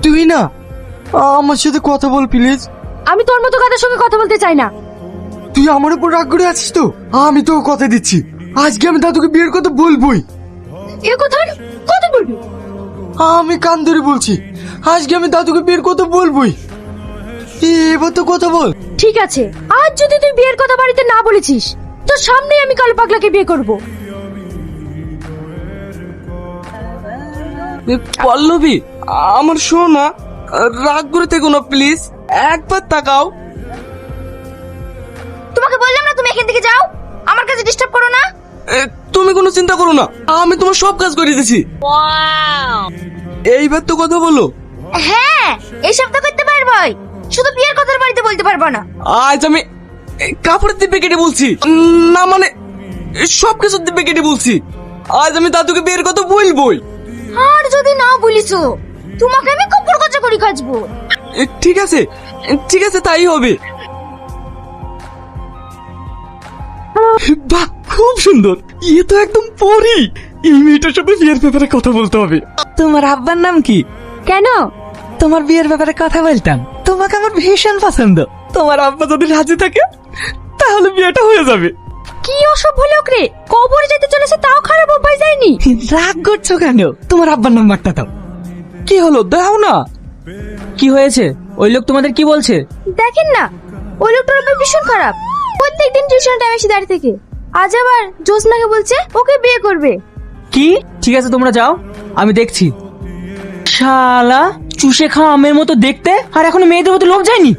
তুই না আমার সাথে কথা বল প্লিজ। আমি তোর মতো কাদের সঙ্গে কথা বলতে চাই না। তুই আমার উপর রাগ করে আছিস তো? আমি তোকে কথা দিচ্ছি, আজকে আমি দাদুকে বিয়ের কথা বলবোই। এ কথা কত বলবি? আমি কান ধরে বলছি, আজকে আমি দাদুকে বিয়ের কথা বলবোই। এবার তো কথা বল। ঠিক আছে, আজ যদি তুই বিয়ের কথা বাড়িতে না বলেছিস তো সামনে আমি কালো পাগলাকে বিয়ে করব। পল্লবী, আমার শোনা, রাগ করে থেকো না প্লিজ, একবার তাকাও। তোমাকে বললাম না তুমি এখান থেকে যাও, আমার কাছে ডিস্টার্ব করো না। তুমি কোনো চিন্তা করো না, আমি তোমার সব কাজ করে দিয়েছি। এইবার তো কথা বলো। হ্যাঁ, এইসব তো করতে পারবোই, শুধু বিয়ের কথার বাড়িতে বলতে পারবো না। আজ আমি কাপড়ের দিব্যে কেটে বলছি, না মানে সব কিছুর দিব্যে কেটে বলছি, আজ আমি দাদুকে বিয়ের কথা বলবোই। আর যদি না বলিছো তোমাকে আমি কপড় কচা করে কাচবো। ঠিক আছে, ঠিক আছে, তাই হবে। বাহ, খুব সুন্দর, এ তো একদম পরি। এই মেয়েটার সাথে বিয়ের ব্যাপারে কথা বলতে হবে। তোমার আব্বার নাম কি? কেন? তোমার বিয়ের ব্যাপারে কথা বলতাম, তোমাকে আমার ভীষণ পছন্দ। তোমার আব্বা যদি রাজি থাকে তাহলে বিয়েটা হয়ে যাবে। কি অসভ্য লোক রে, কবরে যেতে চলেছে তাও খারাপ অভ্যাস যায়নি। রাগ করছো কেন? তোমার আব্বার নাম্বারটা দাও। কি হলো, দাও না। কি হয়েছে? ওই লোক তোমাদের কি বলছে? দেখেন না, ওই লোকটার ব্যাপার ভীষণ খারাপ। প্রত্যেকদিন টিউশন টাইম এসে দাঁড়িয়ে থেকে আজ আবার জোসনাকে বলছে ওকে বিয়ে করবে। কি? ঠিক আছে, তোমরা যাও, আমি দেখছি। শালা চুষে খাওয়া আমের মতো দেখতে, আর এখনো মেয়েদের মতো লোক যায়নি।